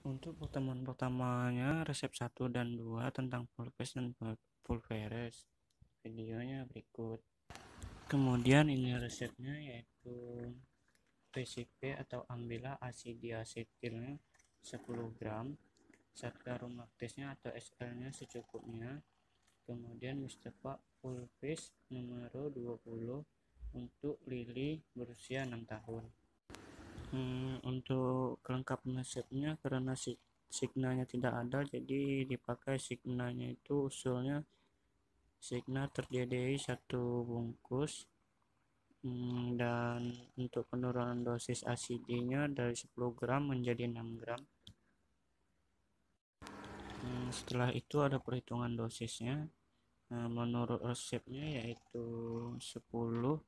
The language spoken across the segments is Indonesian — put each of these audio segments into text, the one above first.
Untuk pertemuan pertamanya resep 1 dan 2 tentang pulpes dan pulveres. Videonya berikut. Kemudian ini resepnya yaitu PCP atau amila asidiasetilnya 10 gram, zat garum laktasnya atau SL-nya secukupnya. Kemudian Mustafa pulpes nomor 20 untuk Lili berusia 6 tahun. Untuk kelengkapan resepnya karena signanya tidak ada, jadi dipakai signanya itu usulnya signa terdiri 1 bungkus. Dan untuk penurunan dosis asidinya dari 10 gram menjadi 6 gram. Setelah itu ada perhitungan dosisnya. Menurut resepnya yaitu 10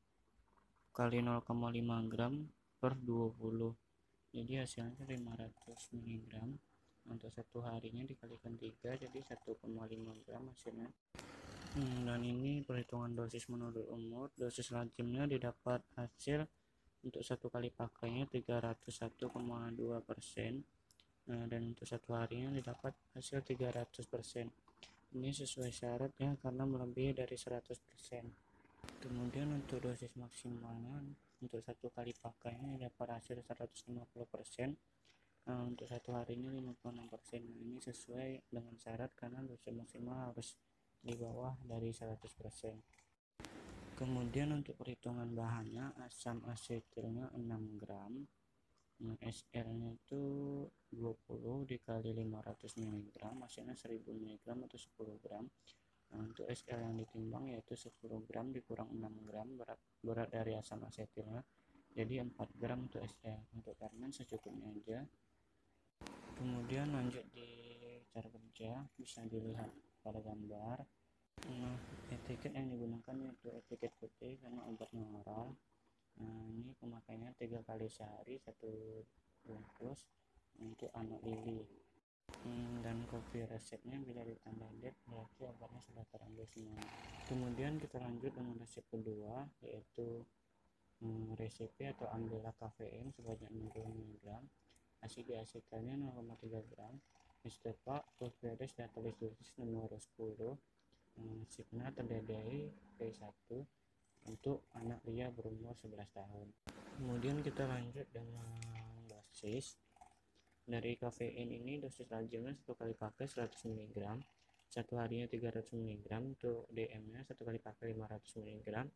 kali 0,5 gram per 20, jadi hasilnya 500 mg. Untuk satu harinya dikalikan 3 jadi 1,5 gram hasilnya. Dan ini perhitungan dosis menurut umur. Dosis lazimnya didapat hasil untuk satu kali pakainya 301,2%. Dan untuk satu harinya didapat hasil 300%. Ini sesuai syarat ya, karena melebihi dari 100%. Kemudian untuk dosis maksimalnya untuk satu kali pakainya dapat hasil 150%. Untuk satu harinya 56%. Ini sesuai dengan syarat karena dosis maksimal harus di bawah dari 100%. Kemudian untuk perhitungan bahannya, asam asetilnya 6 gram, SL-nya itu 20 dikali 500 mg, hasilnya 1000 mg atau 10 gram. Untuk SL yang ditimbang yaitu 10 gram dikurang 6 gram berat dari asam asetilnya, jadi 4 gram untuk SL. Untuk fermen secukupnya aja. Kemudian lanjut di cara kerja, bisa dilihat pada gambar. Etiket yang digunakan yaitu etiket putih karena obatnya oral. Ini pemakaiannya 3 kali sehari 1 bungkus untuk anak Lili. Dan kopi resepnya bila ditambah date berarti obatnya sudah terambil semua. Kemudian kita lanjut dengan resep kedua yaitu resipi atau ambillah kafein sebanyak 60 mg, asidiacetilnya 0,3 gram, Mustafa pulveris data dosis nomor 10, signa terdiri P1 untuk anak Lia berumur 11 tahun. Kemudian kita lanjut dengan dosis. Dari kafein ini dosis lazimnya satu kali pakai 100 mg, satu harinya 300 mg. Untuk DM-nya satu kali pakai 500 mg,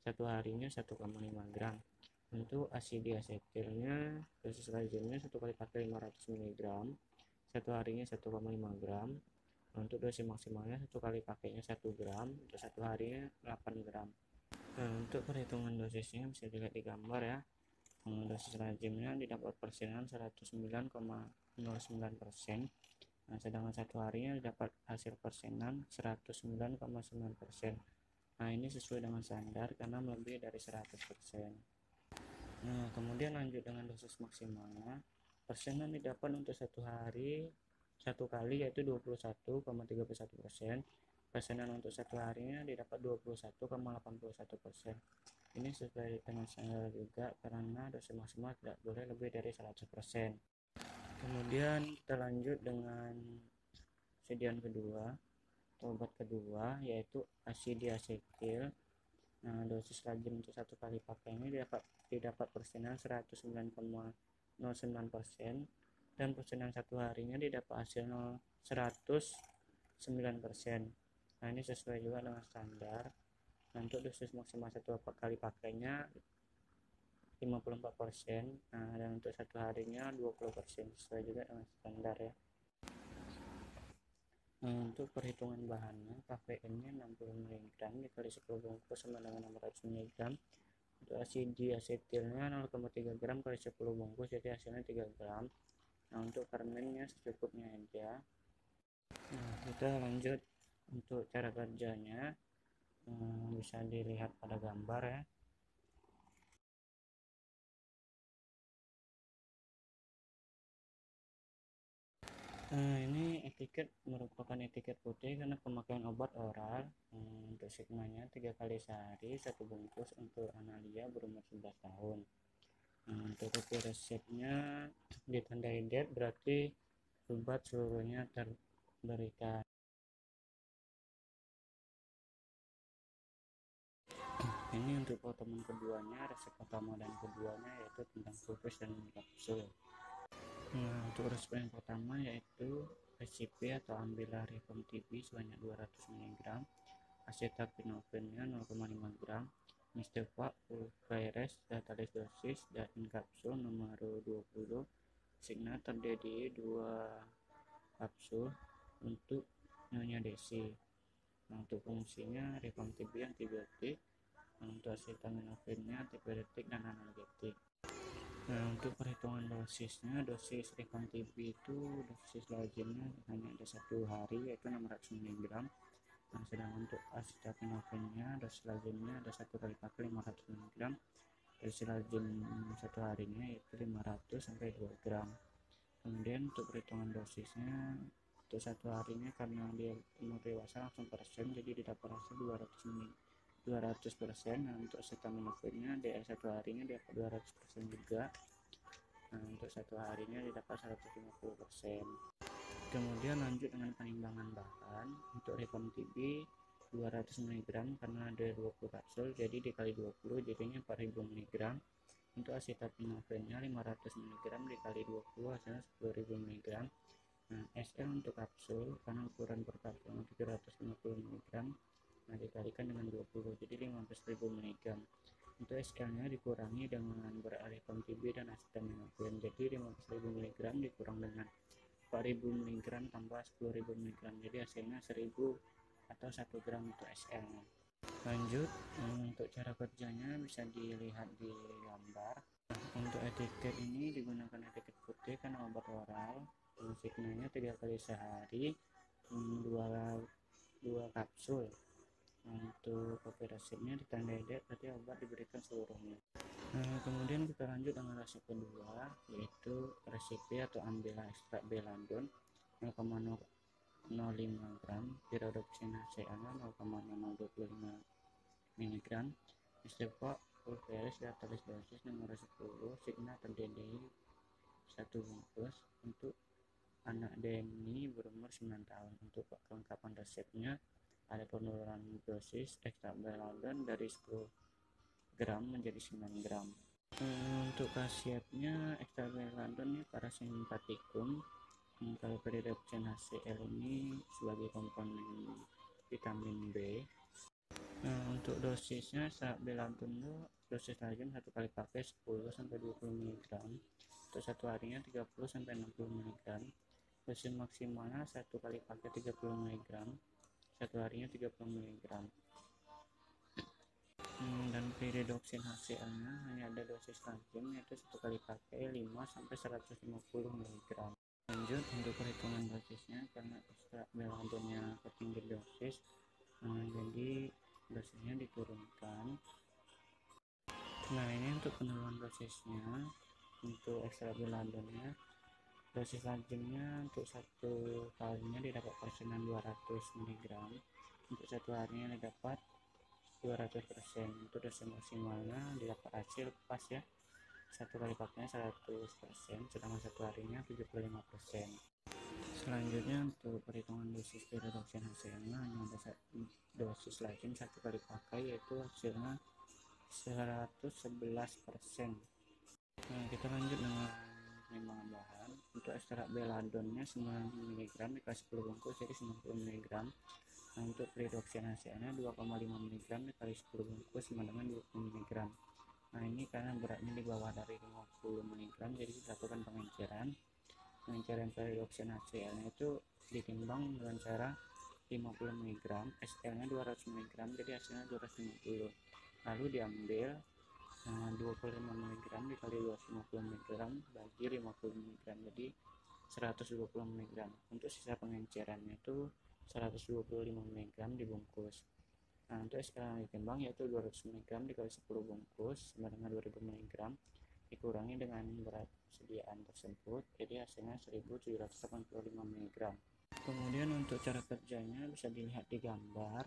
satu harinya 1,5 gram. Untuk asidiasetilnya dosis lazimnya satu kali pakai 500 mg, satu harinya 1,5 gram. Untuk dosis maksimalnya satu kali pakainya 1 gram, untuk satu harinya 8 gram. Untuk perhitungan dosisnya bisa dilihat di gambar ya. Dosis lazimnya didapat persenan 109,09%. Sedangkan satu harinya didapat hasil persenan 109,9%. Ini sesuai dengan standar karena melebihi dari 100%. Kemudian lanjut dengan dosis maksimalnya. Persenan didapat untuk satu hari satu kali yaitu 21,31%. Persenan untuk satu harinya didapat 21,81%. Ini sesuai dengan standar juga karena dosis maksimal tidak boleh lebih dari 100%. Kemudian kita lanjut dengan sediaan kedua, obat kedua yaitu asidiacetil. Dosis lazim untuk satu kali pakainya didapat persenan 109,09%, dan persenan satu harinya didapat hasil 109%. Ini sesuai juga dengan standar. Untuk dosis maksimal satu kali pakainya 54%, dan untuk satu harinya 20%, sesuai juga dengan standar ya. Untuk perhitungan bahannya, kafeinnya 60 mg dikali 10 bungkus sama dengan 600 mg. Untuk asidiacetilnya 0,3 gram kali 10 bungkus, jadi hasilnya 3 gram. Untuk fermennya secukupnya aja. Kita lanjut untuk cara kerjanya. Bisa dilihat pada gambar ya. Ini etiket merupakan etiket putih karena pemakaian obat oral. Untuk sigmanya 3 kali sehari 1 bungkus untuk anak Lia berumur 11 tahun. Untuk kopi resepnya ditandai date berarti obat seluruhnya terberikan. Ini untuk pertemuan keduanya, resep pertama dan keduanya yaitu tentang pulpes dan kapsul. Nah, untuk resep yang pertama yaitu resipi atau ambillah Reform TB sebanyak 200 mg, acetaminophennya 0,5 gram, Misteva Pulveris Datalis dosis dan kapsul nomor 20, Signa terdiri 2 kapsul untuk Nyonya Desi. Nah, untuk fungsinya Reform TB antibiotik, untuk acetaminophennya antipiretik dan analgetik. Nah, untuk perhitungan dosisnya, dosis Reform TB itu dosis lazimnya hanya ada 1 hari yaitu 600 mg. Nah, sedangkan untuk acetaminophennya dosis lazimnya ada 1 kali pakai 500 mg. Dosis lazim 1 harinya yaitu 500 sampai 2 gram. Kemudian untuk perhitungan dosisnya untuk 1 harinya karena dia umur dewasa langsung persen, jadi didapat hasil 200%. Nah, untuk acetaminophennya DR 1 harinya dapat 200% juga. Nah, untuk 1 harinya didapat 150%. Kemudian lanjut dengan penimbangan bahan. Untuk Reform TB 200 mg karena ada 20 kapsul, jadi dikali 20 jadinya 4000 mg. Untuk acetaminophennya 500 mg dikali 20 hasilnya 10.000 mg. Nah, SL untuk kapsul karena ukuran per kapsul 350 mg, nah dikalikan dengan 20 jadi 15.000 mg. Untuk SL nya dikurangi dengan Reform TB dan acetaminophen, jadi 15.000 mg dikurang dengan 4.000 mg tambah 10.000 mg, jadi hasilnya 1.000 atau 1 gram untuk SL nya. Lanjut, untuk cara kerjanya bisa dilihat di gambar. Untuk etiket ini digunakan etiket putih karena obat oral, signalnya 3 kali sehari, 2 kapsul. Untuk kopi resepnya ditandai date, berarti obat diberikan seluruhnya. Kemudian kita lanjut dengan resep kedua, yaitu resipi atau ambillah ekstrak belandon 0,005 gram, Pyridoxine HCl 0,0025 mg, Misteva Pulveris Datalis dosis nomor 10, Signa terdiri 1 bungkus untuk anak Deni berumur 9 tahun. Untuk kelengkapan resepnya ada penurunan dosis ekstrak belandon dari 10 gram menjadi 9 gram. Untuk khasiatnya ekstrak belandon ini parasimpatikum. Kalau Pyridoxine HCl ini sebagai komponen vitamin B. Untuk dosisnya ekstrak belandon itu dosis lazim 1 kali pakai 10 sampai 20 mg. Untuk 1 harinya 30 sampai 60 mg. Dosis maksimalnya 1 kali pakai 30 mg. 1 harinya 30 mg. Dan Pyridoxine HCl nya hanya ada dosis lazim yaitu 1 kali pakai 5 sampai 150 mg. Lanjut untuk perhitungan dosisnya, karena ekstrak belandonnya ketinggi dosis, jadi dosisnya diturunkan. Nah, ini untuk penurunan dosisnya. Untuk ekstrak belandonnya dosis lazimnya untuk 1 kalinya didapat persenan 200 mg, untuk 1 harinya didapat 200%. Untuk dosis maksimalnya didapat hasil pas ya, 1 kali pakainya 100%, sedangkan 1 harinya 75%. Selanjutnya untuk perhitungan dosis Pyridoxine HCl nya hanya ada dosis lazim 1 kali pakai yaitu hasilnya 111%. Nah, kita lanjut dengan penimbangan bahan. Untuk ekstrak belandonnya 9 mg dikali 10 bungkus jadi 90 mg. Nah, untuk Pyridoxine HCl nya 2,5 mg dikali 10 bungkus sama dengan 20 mg. Nah, ini karena beratnya di bawah dari 50 mg jadi dilakukan pengenceran. Pengenceran Pyridoxine HCl nya itu ditimbang dengan cara 50 mg, SL nya 200 mg jadi hasilnya 250. Lalu diambil 25 mg dikali 250 mg bagi 50 mg jadi 120 mg. Untuk sisa pengencerannya itu 125 mg dibungkus. Nah, untuk SL yang ditimbang yaitu 200 mg dikali 10 bungkus sama dengan 2000 mg dikurangi dengan berat sediaan tersebut, jadi hasilnya 1785 mg. Kemudian untuk cara kerjanya bisa dilihat di gambar,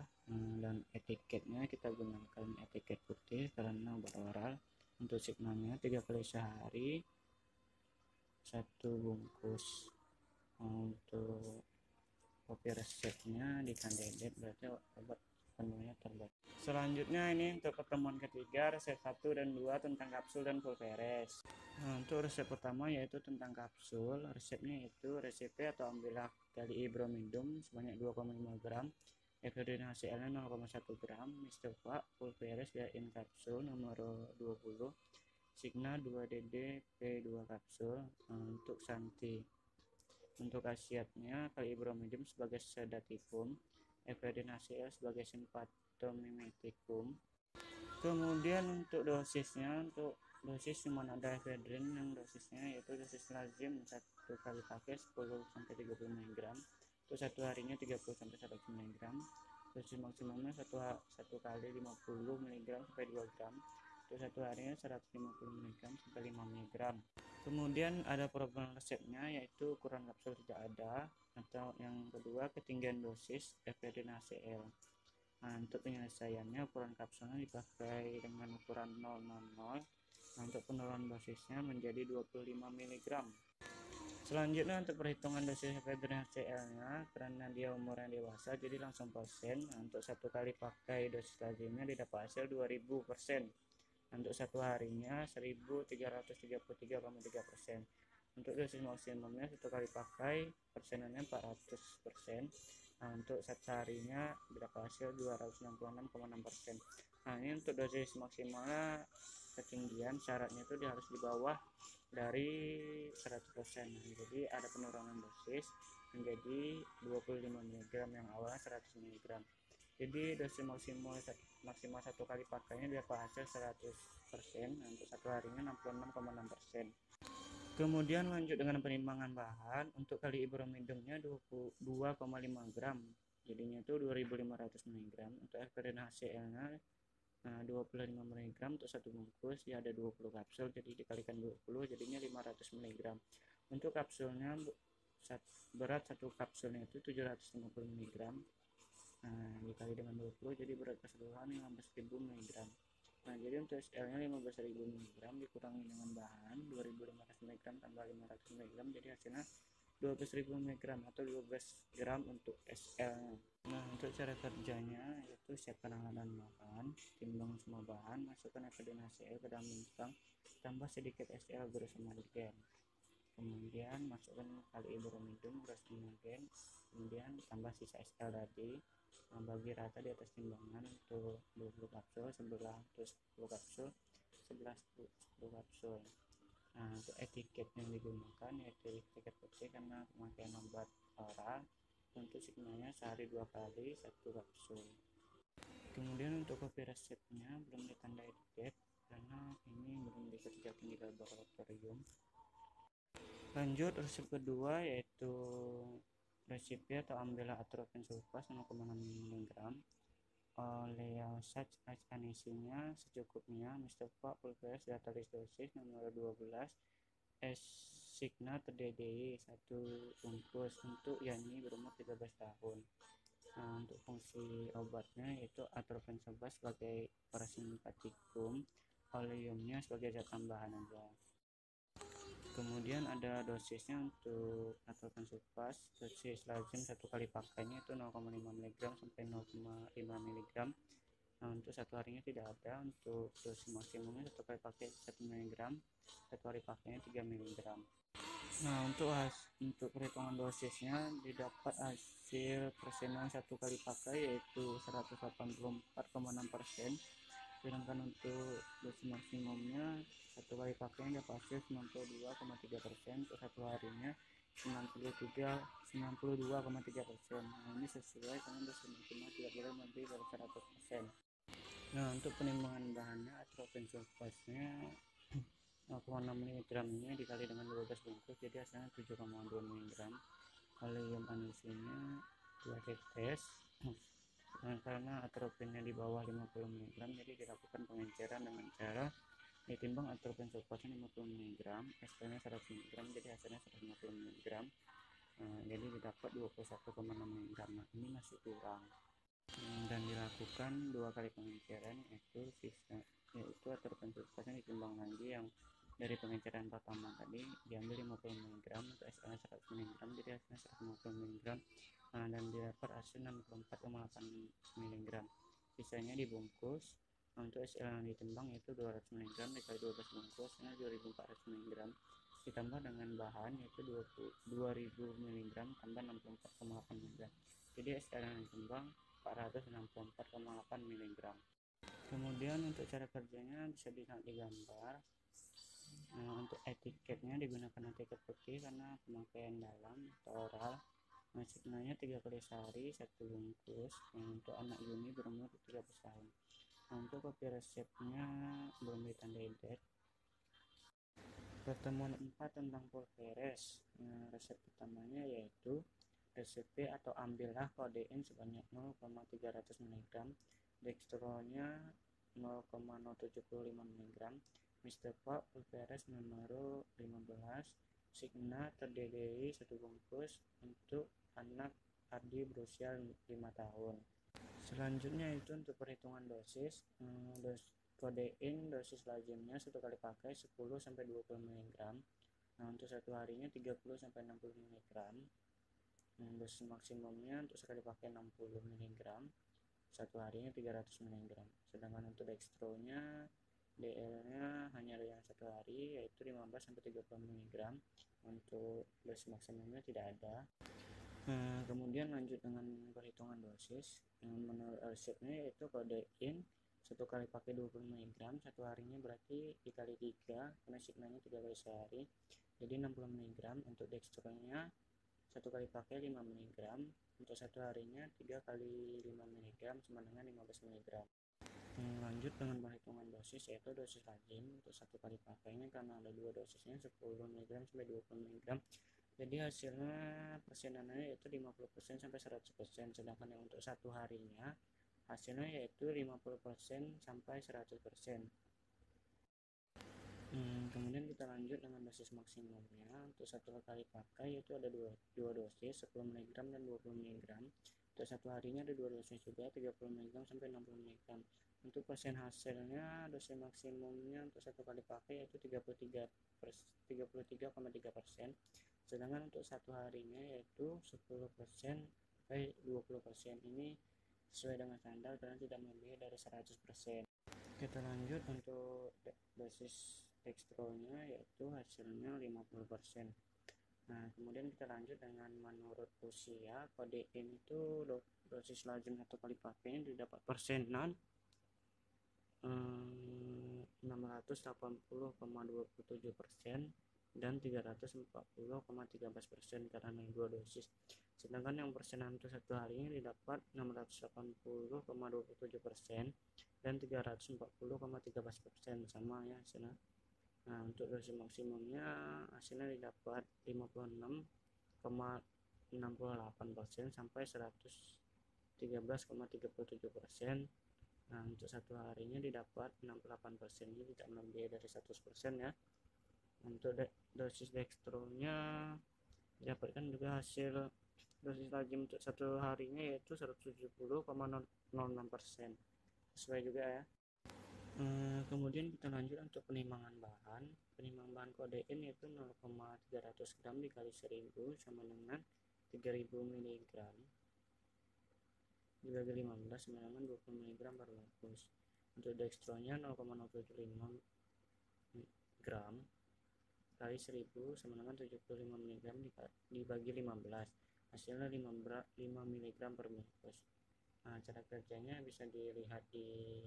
dan etiketnya kita gunakan etiket putih karena obat oral. Untuk signalnya 3 kali sehari 1 bungkus. Untuk kopi resepnya di kandidat berarti obat penuhnya terbaik. Selanjutnya ini untuk pertemuan ketiga, resep 1 dan 2 tentang kapsul dan pulveres. Nah, untuk resep pertama yaitu tentang kapsul. Resepnya itu resep atau ambillah kali bromidum sebanyak 2,5 gram, Efedrin HCl 0,1 gram, Mistopaq pulveres in kapsul nomor 20, Signa 2DD P2 kapsul. Untuk Santi, untuk khasiatnya kali bromidum sebagai sedatifum, Efedrin HCl sebagai simpatomimetikum. Kemudian untuk dosisnya, untuk dosis cuma ada efedrin yang dosisnya yaitu dosis lazim satu kali pakai 10-30 mg, untuk satu harinya 30-100 mg. Dosis maksimumnya satu kali 50 mg sampai 2 gram, untuk satu harinya 150 mg sampai 5 mg. Kemudian ada problem resepnya yaitu ukuran kapsul tidak ada, atau yang kedua ketinggian dosis efedrin HCl. Nah, untuk penyelesaiannya ukuran kapsulnya dipakai dengan ukuran 000. Nah, untuk penurunan dosisnya menjadi 25 mg. Selanjutnya untuk perhitungan dosis efedrin HCl-nya, karena dia umurnya dewasa jadi langsung persen. Nah, untuk satu kali pakai dosis lazimnya didapat hasil 2000%. Untuk satu harinya 1333,3%. Untuk dosis maksimumnya satu kali pakai persenannya 400%. Nah, untuk satu harinya berapa hasil 266,6%. Nah, ini untuk dosis maksimalnya ketinggian syaratnya itu dia harus di bawah dari 100%. Nah, jadi ada penurunan dosis menjadi 25 mg yang awalnya 100 mg. Jadi dosis maksimal satu kali pakainya dapat hasil 100%. Nah, untuk satu harinya 66,6%. Kemudian lanjut dengan penimbangan bahan. Untuk kali bromidumnya 22,5 gram, jadinya itu 2500 mg. Untuk efedrin HCl-nya 25 mg untuk satu bungkus, ya ada 20 kapsul, jadi dikalikan 20 jadinya 500 mg. Untuk kapsulnya berat satu kapsulnya itu 750 mg. Nah, dikali dengan 20 jadi berat keseluruhan 15.000 mg. Nah, jadi untuk SL nya 15.000 mg dikurangi dengan bahan 2.500 mg tambah 500 mg, jadi hasilnya 12.000 mg atau 12 gram untuk SL nya. Nah, untuk cara kerjanya yaitu siapkan alat dan bahan, timbang semua bahan, masukkan efedrin HCl ke dalam lintang, tambah sedikit SL bersama gen, kemudian masukkan kali bromidum bersama gen, kemudian tambah sisa SL tadi. Nah, bagi rata di atas timbangan untuk 20 kapsul sebelah, terus 10 kapsul sebelah 10 kapsul. Nah, untuk etiket yang digunakan yaitu etiket putih karena pemakaian obat oral. Untuk signalnya sehari 2 kali 1 kapsul. Kemudian untuk kopi resepnya belum ditandai etiket karena ini belum dikerjakan di laboratorium. Lanjut resep kedua yaitu resipi atau ambillah atropin sulfas 0,6 mg, oleosat anisinya secukupnya, Mistopaq pulveres datalis dosis nomor 12, Signa TDDI 1 bungkus. Untuk Yani berumur 13 tahun. Nah, untuk fungsi obatnya yaitu atropin sulfas sebagai parasimpatikum, oleumnya sebagai zat tambahan aja. Kemudian ada dosisnya. Untuk atropin sulfas dosis lazim satu kali pakainya itu 0,5 mg sampai 0,5 mg. Nah, untuk satu harinya tidak ada. Untuk dosis maksimumnya satu kali pakai 1 mg, satu hari pakainya 3 mg. Nah, untuk perhitungan dosisnya didapat hasil persenan satu kali pakai yaitu 184,6%. Sedangkan untuk dosis maksimumnya satu kali pakainya dapat hasil 92,3%, untuk satu harinya 92,3%. Nah, ini sesuai dengan dosis maksimal tidak boleh lebih dari 100%. Nah, untuk penimbangan bahannya atropin sulfasnya 0,6 mg ini dikali dengan 12 bungkus jadi hasilnya 7,2 mg. Oleum anisinya 2 tetes. Nah, karena atropinnya di bawah 50 mg jadi dilakukan pengenceran dengan cara ditimbang atropin sulfasnya 50 mg, SL-nya 100 mg, jadi hasilnya 150 mg. Jadi didapat 21,6 mg. Nah, ini masih kurang. Dan dilakukan 2 kali pengenceran yaitu atropin sulfasnya ditimbang lagi yang dari pengecaran pertama tadi diambil 50 mg untuk SLA 100 mg, jadi hasilnya 150 mg, dan didapat hasil 64,8 mg. Sisanya dibungkus. Untuk SLA yang ditimbang yaitu 200 mg dikali 12 bungkus, 2400 mg, ditambah dengan bahan yaitu 2000 mg tambah 64,8 mg, jadi SLA yang ditimbang 464,8 mg. Kemudian untuk cara kerjanya bisa dilihat di gambar. Untuk etiketnya digunakan etiket putih karena pemakaian dalam atau oral. Signalnya 3 kali sehari 1 bungkus, untuk anak Yuni berumur 13 tahun. Untuk kopi resepnya belum ditandai date. Pertemuan 4 tentang pulveres. Resep pertamanya yaitu resep P atau ambillah kodein sebanyak 0,300 mg, dextronya 0,075 mg, Mr. Pak pulveres nomor 15, Signa terdiri 1 bungkus untuk anak Adi berusia 5 tahun. Selanjutnya itu untuk perhitungan dosis. Kodein dosis lazimnya 1 kali pakai 10-20 mg. Untuk satu harinya 30-60 mg. Dosis maksimumnya untuk sekali pakai 60 mg, satu harinya 300 mg. Sedangkan untuk dextronya DL-nya hanya yang satu hari yaitu 15-30 mg. Untuk dosis maksimumnya tidak ada. Kemudian lanjut dengan perhitungan dosis. Menurut resepnya yaitu kodein 1 kali pakai 20 mg, satu harinya berarti dikali 3 karena signalnya 3 kali sehari, jadi 60 mg. Untuk dextronya 1 kali pakai 5 mg, untuk satu harinya 3 kali 5 mg sama dengan 15 mg. Lanjut dengan perhitungan dosis yaitu dosis lazim. Untuk 1 kali pakainya karena ada 2 dosisnya 10 mg sampai 20 mg, jadi hasilnya persenannya yaitu 50% sampai 100%, sedangkan yang untuk satu harinya hasilnya yaitu 50% sampai 100%. Kemudian kita lanjut dengan dosis maksimumnya. Untuk satu kali pakai yaitu ada dua dosis 10 mg dan 20 mg. Untuk satu harinya ada 2 dosis juga 30 mg sampai 60 mg. Untuk persen hasilnya dosis maksimumnya untuk satu kali pakai yaitu 33,3%, sedangkan untuk satu harinya yaitu 10% sampai 20%. Ini sesuai dengan standar karena tidak melebihi dari 100%. Kita lanjut untuk dosis dextronya yaitu hasilnya 50%. Kemudian kita lanjut dengan menurut usia. Kodein itu dosis lazim atau kali pakainya didapat persenan 680,27% dan 340,13% karena 2 dosis. Sedangkan yang persenan untuk satu harinya didapat 680,27% dan 340,13%, sama ya hasilnya. Untuk dosis maksimumnya hasilnya didapat 56,68% sampai 113,37%. Untuk satu harinya didapat 68%, ini tidak melebihi dari 100% ya. Untuk dosis dextronya didapatkan juga hasil dosis lazim untuk satu harinya yaitu 170,06%, sesuai juga ya. Kemudian kita lanjut untuk penimbangan bahan. Penimbangan bahan kodein yaitu 0,300 gram dikali 1000 sama dengan 3000 mg dibagi 15 sama dengan 20 mg per bungkus. Untuk dextronya 0,075 gram kali 1000 sama dengan 75 mg dibagi 15, hasilnya 5 mg per bungkus. Cara kerjanya bisa dilihat di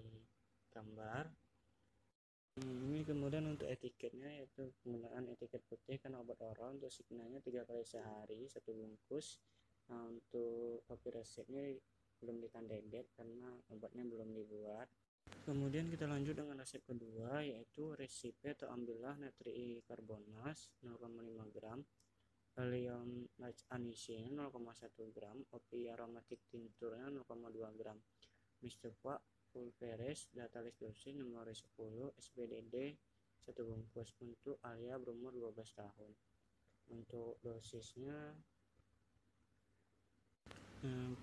gambar. Ini kemudian untuk etiketnya yaitu penggunaan etiket putih karena obat oral. Untuk signalnya 3 kali sehari 1 bungkus. Untuk kopi resepnya belum ditandai date karena obatnya belum dibuat. Kemudian kita lanjut dengan resep kedua yaitu resipe atau ambillah natri karbonas 0,5 gram, Helium anisnya 0,1 gram, opi aromatik tincturnya 0,2 gram, Mr. Pak pulveres datalis dosis nomor 10 SBDD 1 bungkus untuk Alia berumur 12 tahun. Untuk dosisnya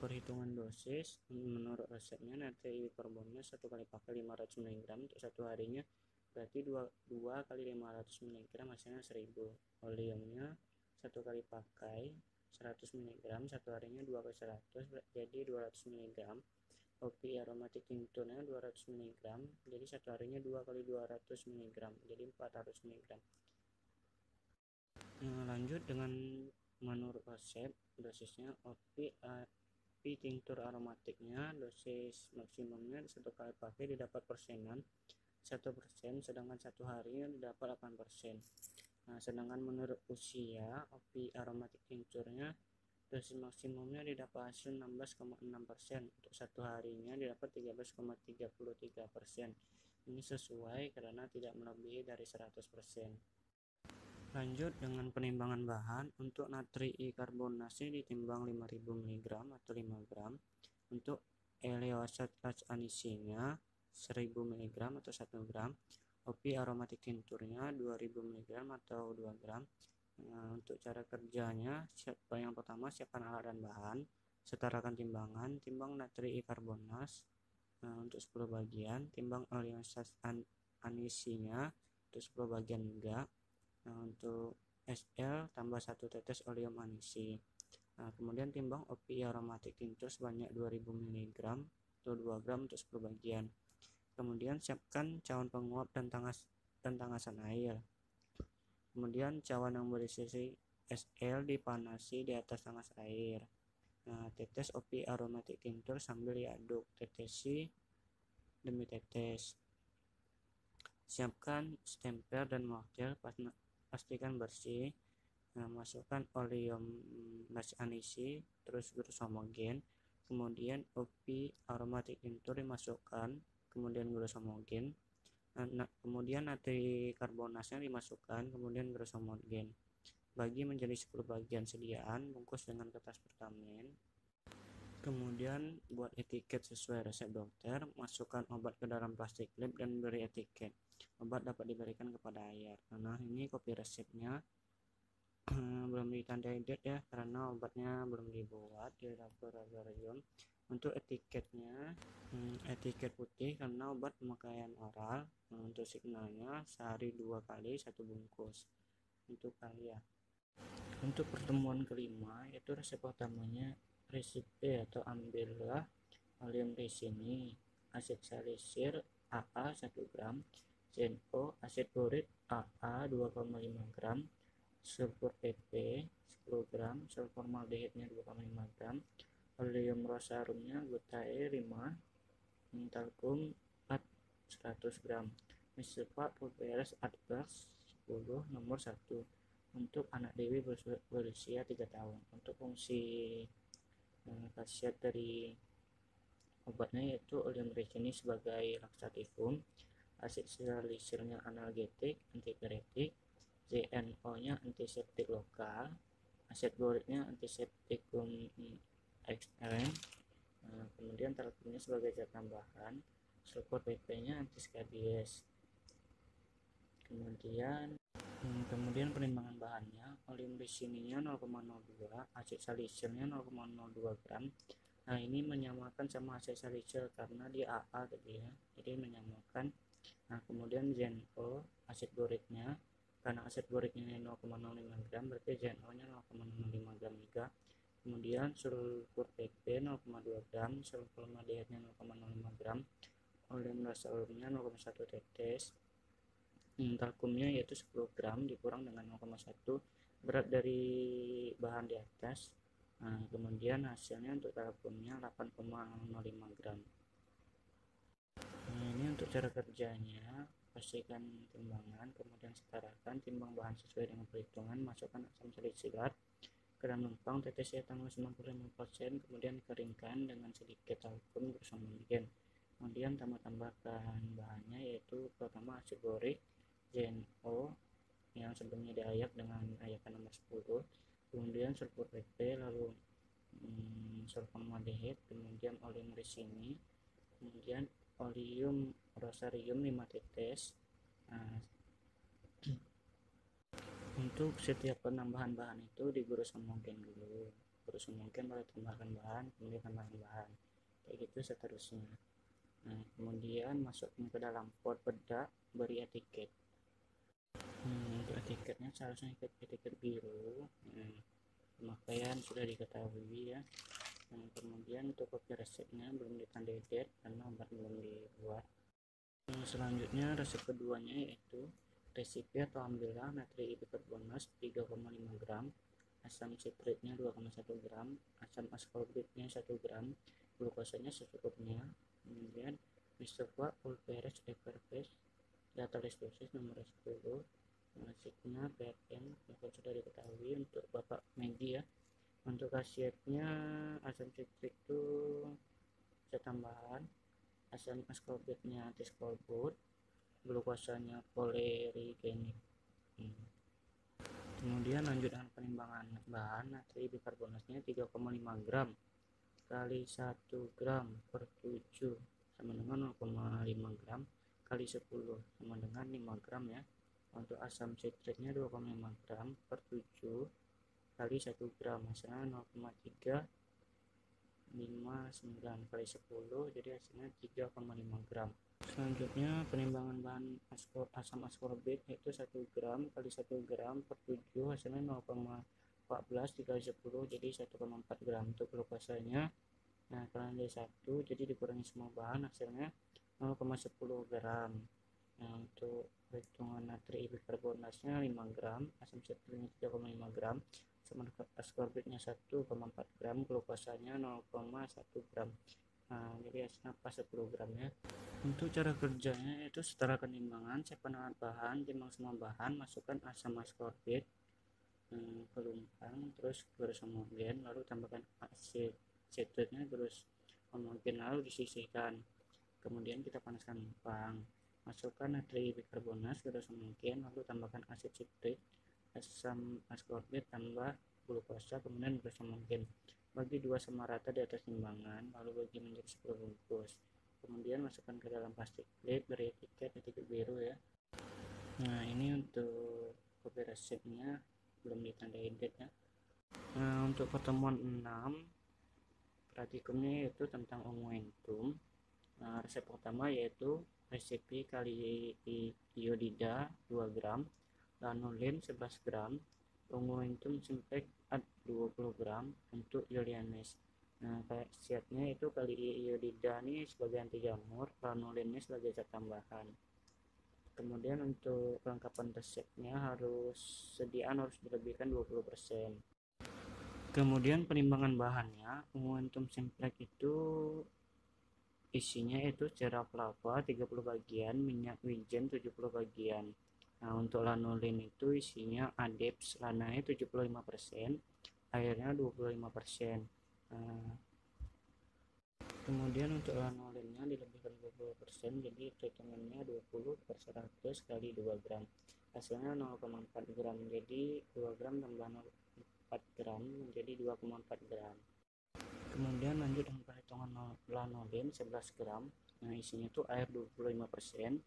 perhitungan dosis menurut resepnya natri karbonat 1 kali pakai 500 mg untuk satu harinya berarti 2 kali 500 mg hasilnya 1000. Oleumnya 1 kali pakai 100 mg, satu harinya 2 kali 100 jadi 200 mg. Kopi aromatik tincturnya 200 mg, jadi satu harinya 2 kali 200 mg, jadi 400 mg. Lanjut dengan menurut resep, dosisnya kopi tinctur aromatiknya dosis maksimumnya 1 kali pakai didapat persenan 1%, sedangkan satu harinya didapat 8%. Sedangkan menurut usia, kopi aromatik tincturnya dosis maksimumnya didapat hasil 16,6%, untuk satu harinya didapat 13,33%. Ini sesuai karena tidak melebihi dari 100%. Lanjut dengan penimbangan bahan. Untuk natri karbonasi ditimbang 5000 mg atau 5 gram. Untuk eleosat anisinya 1000 mg atau 1 gram. Kopi aromatik tincturnya 2000 mg atau 2 gram. Untuk cara kerjanya, yang pertama siapkan alat dan bahan, setarakan timbangan, timbang natri karbonas untuk 10 bagian, timbang eleosat anisinya untuk 10 bagian juga. Untuk SL tambah 1 tetes oleum anisi. Kemudian timbang kopi aromatik tinctur sebanyak 2000 mg atau 2 gram untuk 10 bagian. Kemudian siapkan cawan penguap dan tangasan air. Kemudian cawan yang berisi SL dipanasi di atas tangas air. Tetes kopi aromatik tinctur sambil diaduk, tetesi demi tetes. Siapkan stemper dan mortel, pastikan bersih. Masukkan oleum anisi, terus gerus homogen. Kemudian kopi aromatik tinctur dimasukkan, kemudian gerus homogen. Kemudian natri karbonasnya dimasukkan, kemudian gerus homogen. Bagi menjadi 10 bagian sediaan, bungkus dengan kertas pertamen. Kemudian buat etiket sesuai resep dokter, masukkan obat ke dalam plastik lip dan beri etiket. Obat dapat diberikan kepada air. Nah, ini kopi resepnya belum ditandai date ya, karena obatnya belum dibuat di laboratorium. Untuk etiketnya, etiket putih karena obat pemakaian oral. Untuk signalnya sehari 2 kali 1 bungkus. Untuk kalian. Untuk pertemuan kelima, yaitu resep utamanya resipe atau ambillah oleum resini, asid salisir AA 1 gram, ZNO, asid borit AA 2,5 gram, sulfur PP 10 gram, sulformaldehidnya 2,5 gram, oleum rosarumnya gutae 5, talkum 100 gram, misilpat pulveris advers 10 nomor 1 untuk anak dewi berusia 3 tahun. Untuk fungsi khasiat dari obatnya yaitu oleum resini sebagai laksatifum, asid salisirnya analgetik, antipiretik, ZNO-nya antiseptik lokal, asid boritnya antiseptikum XLM, kemudian talkumnya sebagai zat tambahan, sulfur PP-nya antiskabies. Kemudian penimbangan bahannya, oleum resininya 0,02, asid salisirnya 0,02 gram. Nah, ini menyamakan sama asid salisir karena di AA tadi ya, jadi menyamakan. Nah, kemudian ZNO, asid boritnya, karena asid boritnya 0,05 gram, berarti ZNO nya 0,05 gram juga. Kemudian sulfur PP 0,2 gram, sulformaldehidnya 0,05 gram, oleum rosarumnya 0,1 tetes, talkumnya yaitu 10 gram dikurang dengan 0,1 berat dari bahan di atas. Kemudian hasilnya untuk talkumnya 8,05 gram. Ini untuk cara kerjanya, pastikan timbangan, kemudian setarakan, timbang bahan sesuai dengan perhitungan, masukkan asam salisilat ke dalam numpang, tetes etanol 95%, kemudian keringkan dengan sedikit talkum bersama homogen. Kemudian tambahkan bahannya yaitu pertama asid borik ZNO yang sebelumnya diayak dengan ayakan nomor 10, kemudian sulfur PP, lalu sulformaldehid, kemudian oleum resini, kemudian oleum rosarium 5 tetes. Untuk setiap penambahan bahan itu digurus homogen dulu, gurus homogen baru tambahkan bahan, kemudian tambahkan bahan, kayak gitu seterusnya. Nah, kemudian masukin ke dalam pot bedak, beri etiket. Untuk etiketnya seharusnya etiket biru. Pemakaian sudah diketahui ya. Kemudian untuk kopi resepnya belum ditandai date karena obat belum dibuat. Selanjutnya resep keduanya yaitu resipi atau ambillah natri bikarbonat 3,5 gram, asam sitritnya 2,1 gram, asam askorbitnya 1 gram, glukosanya secukupnya. Kemudian Misterva pulveris everfresh, data dosis nomor 10, nasibnya PRN yang sudah diketahui. Untuk Bapak Megi ya, untuk khasiatnya asam sitrik itu bisa tambahan, asam askorbitnya antiskorbut, glukosanya polerigenik. Kemudian lanjut dengan penimbangan bahan natri bikarbonatnya 3,5 gram kali 1 gram per 7 sama dengan 0,5 gram kali 10 sama dengan 5 gram ya. Untuk asam sitritnya 2,5 gram per 7 kali 1 gram hasilnya 0,359 kali 10, jadi hasilnya 3,5 gram. Selanjutnya penimbangan bahan asam askorbit yaitu 1 gram kali 1 gram per 7 hasilnya 0,14 dikali 10, jadi 1,4 gram. Untuk glukosanya, nah kalian dari 1 jadi dikurangi semua bahan hasilnya 0,10 gram. Nah untuk perhitungan natri bikarbonatnya 5 gram, asam sitritnya 3,5 gram, sama askorbitnya 1,4 gram, glukosanya 0,1 gram. Nah, jadi hasilnya pas 10 gram ya. Untuk cara kerjanya itu setarakan timbangan, siapkan alat bahan, timbang semua bahan, masukkan asam askorbit ke lumpang, terus beres homogen, lalu tambahkan asid sitritnya, terus homogen, lalu disisihkan. Kemudian kita panaskan lumpang, masukkan natri bikarbonat beres homogen, lalu tambahkan asid sitrit, asam askorbit, tambah glukosa, kemudian beres homogen. Bagi 2 sama rata di atas timbangan, lalu bagi menjadi 10 bungkus. Kemudian masukkan ke dalam plastik plate, beri etiket biru ya. Nah ini untuk kopi resepnya belum ditandai date ya. Nah untuk pertemuan 6 pratikumnya yaitu tentang momentum. Nah, resep pertama yaitu resipi kali iodida 2 gram, lanolin 11 gram, momentum simplex 20 gram untuk Julianes. Nah, khasiatnya itu kali iodida ini sebagai anti jamur, lanolinnya sebagai zat tambahan. Kemudian untuk kelengkapan resepnya harus dilebihkan 20%. Kemudian penimbangan bahannya, momentum simplex itu isinya itu cerah lava 30 bagian, minyak wijen 70 bagian. Nah, untuk lanolin itu isinya adepts lanai 75%, airnya 25%. Nah, kemudian untuk lanolinnya dilebihkan 20%, jadi hitungannya 20 per 100 kali 2 gram. Hasilnya 0,4 gram, jadi 2 gram tambah 0,4 gram menjadi 2,4 gram. Kemudian lanjut dengan perhitungan lanolin 11 gram. Nah, isinya itu air 25%,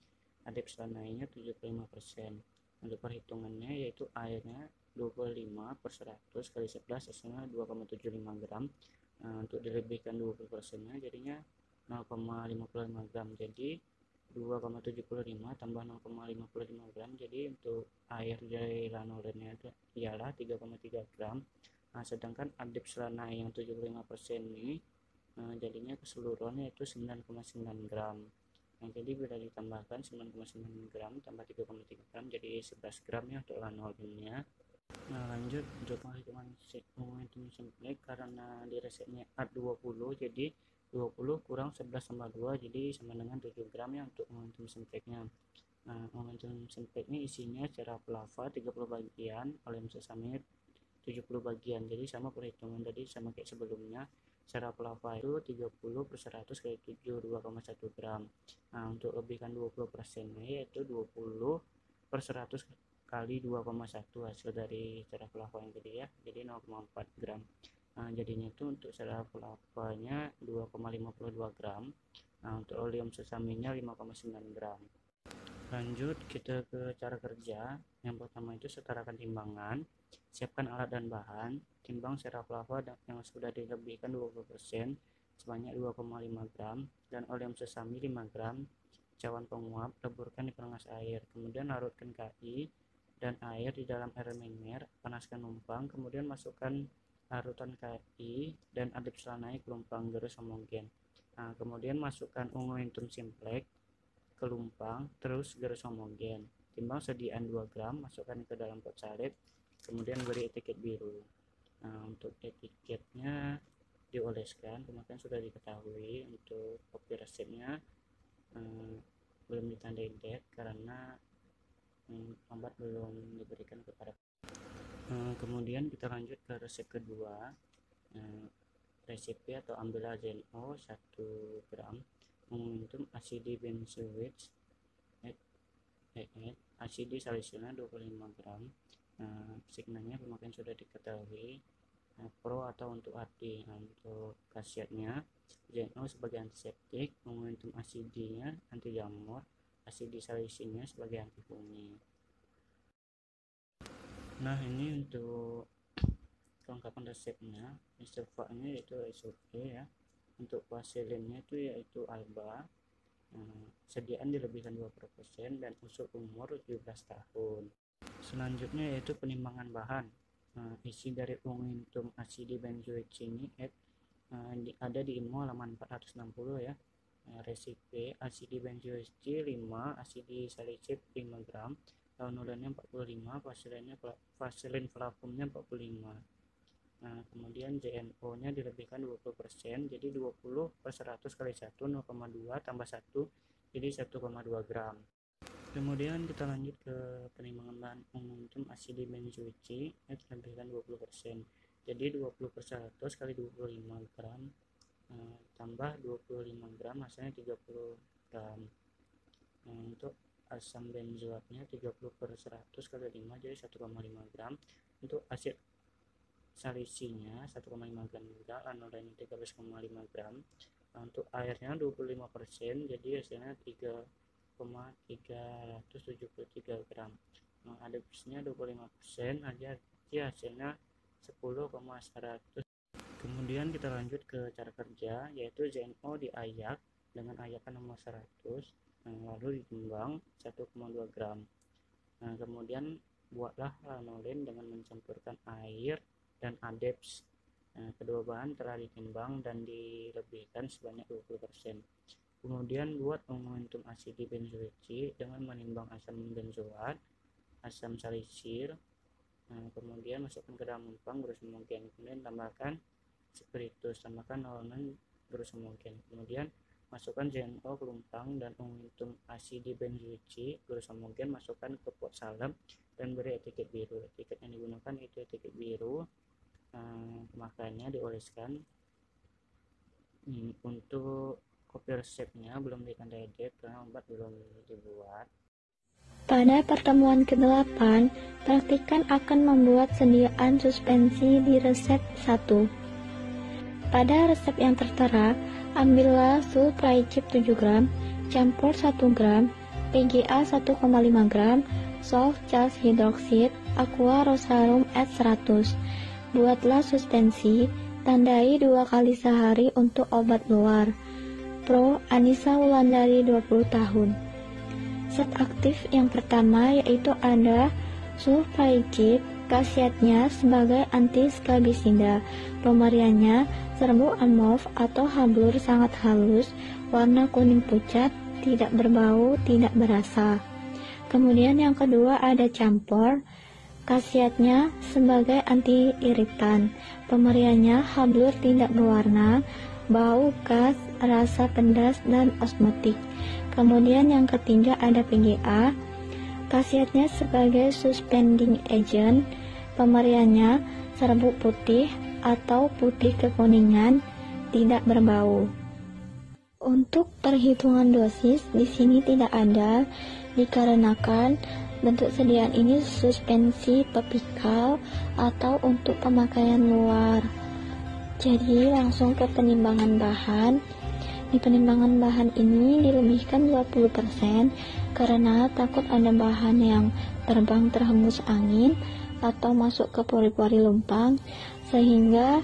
adepts lanainya 75%. Untuk perhitungannya yaitu airnya 25 per 100 kali 11 hasilnya 2,75 gram. Nah, untuk dilebihkan 20%-nya jadinya 0,55 gram, jadi 2,75 tambah 0,55 gram, jadi untuk air dari lanolinnya ialah 3,3 gram. Nah, sedangkan adepts lanai yang 75% ini jadinya keseluruhannya itu 9,9 gram. Nah, jadi bila ditambahkan 9,9 gram tambah 3,3 gram jadi 11 gram ya untuk lanolinnya. Nah, lanjut untuk penghitungan momentum simplex, karena di resepnya A20, jadi 20 kurang 11 tambah 2 jadi sama dengan 7 gram ya untuk momentum simplexnya. Nah, momentum simplex ini isinya cerah lava 30 bagian, oleum sesamit 70 bagian, jadi sama perhitungan tadi sama kayak sebelumnya. Cerah lava itu 30 per 100 kali 7, 2,1 gram. Nah, untuk lebihkan 20% yaitu 20 per 100 kali 2,1 hasil dari cerah lava yang tadi ya, jadi 0,4 gram. Nah, jadinya itu untuk cerah lavanya 2,52 gram. Nah, untuk oleum sesaminnya 5,9 gram. Lanjut kita ke cara kerja. Yang pertama itu setarakan timbangan, siapkan alat dan bahan, timbang cerah lava yang sudah dilebihkan 20%, sebanyak 2,5 gram dan oleum sesami 5 gram. Cawan penguap leburkan di pengengas air, kemudian larutkan KI dan air di dalam air mengalir, panaskan lumpang, kemudian masukkan larutan KI dan aduk setelah naik lumpang gerus homogen. Nah, kemudian masukkan ungu intum simplex ke lumpang, terus gerus homogen. Timbang sediaan 2 gram, masukkan ke dalam pot salep, kemudian beri etiket biru. Nah, untuk etiketnya dioleskan, pemakaian sudah diketahui. Untuk kopi resepnya belum ditandai date karena obat belum diberikan kepada. Kemudian kita lanjut ke resep kedua. Resipi atau ambillah ZNO 1 gram, momentum asidi benzoate, asidi salicylnya 25 gram. Signalnya pemakaian sudah diketahui. Pro atau untuk arti. Untuk khasiatnya ZNO sebagai antiseptik, momentum asidinya anti jamur, asidi salicylnya sebagai anti fungi. Nah, ini untuk kelengkapan resepnya. Istighfarnya yaitu SOP ya. Untuk vaselinnya itu yaitu Alba. Sediaan dilebihkan 20% dan usul umur 17 tahun. Selanjutnya yaitu penimbangan bahan. Isi dari momentum asidi benzoate ini ada di IMO halaman 460 ya. Resipi asidi benzoate 5, asidi salicylate 5 gram, lanulannya 45, vaselin flavumnya 45. Kemudian ZNO nya dilebihkan 20%, jadi 20/100 kali 1, 0,2 tambah 1, jadi 1,2 gram. Kemudian kita lanjut ke penimbangan bahan momentum asidi benzoate, dilebihkan 20%, jadi 20/100 kali 25 gram tambah 25 gram, hasilnya 30 gram. Untuk asam benzoatnya 30/100 kali 5, jadi 1,5 gram. Untuk asid salisinya 1,5 gram juga, lanulannya 13,5 gram. Untuk airnya 25%, jadi hasilnya 3,373 gram. Adepsnya 25%, jadi hasilnya 10,100. Kemudian kita lanjut ke cara kerja, yaitu ZNO diayak dengan ayakan nomor 100, lalu ditimbang 1,2 gram. Kemudian buatlah lanolin dengan mencampurkan air dan adeps. Kedua bahan telah ditimbang dan dilebihkan sebanyak 20%. Kemudian buat momentum asidi benzoate dengan menimbang asam benzoat, asam salicyl, kemudian masukkan ke dalam lumpang gerus homogen, kemudian tambahkan spiritus, tambahkan alonan gerus homogen, kemudian masukkan ZNO ke lumpang dan momentum asidi benzoate gerus homogen, masukkan ke pot salep dan beri etiket biru. Etiket yang digunakan itu etiket biru. Pemakaiannya dioleskan. Untuk kopi resepnya belum ditandai date karena obat belum dibuat. Pada pertemuan ke-8, praktikan akan membuat sediaan suspensi di resep 1. Pada resep yang tertera, ambillah sulfricip 7 gram, campur 1 gram, PGA 1,5 gram, soft charge hydroxide, aqua rosarum et 100. Buatlah suspensi, tandai 2 kali sehari untuk obat luar. Pro Anissa Wulandari 20 tahun. Zat aktif yang pertama yaitu ada sulfricip, khasiatnya sebagai anti-skabisida. Pemberiannya serbuk amov atau hablur sangat halus, warna kuning pucat, tidak berbau, tidak berasa. Kemudian yang kedua ada campur, khasiatnya sebagai anti-iritan. Pemberiannya hablur tidak berwarna, bau khas, rasa pedas dan osmotik. Kemudian yang ketiga ada PGA, khasiatnya sebagai suspending agent. Pemberiannya serbuk putih atau putih kekuningan, tidak berbau. Untuk perhitungan dosis di sini tidak ada, dikarenakan bentuk sediaan ini suspensi topikal atau untuk pemakaian luar. Jadi langsung ke penimbangan bahan. Di penimbangan bahan ini dilebihkan 20% karena takut ada bahan yang terbang terhembus angin atau masuk ke pori-pori lumpang, sehingga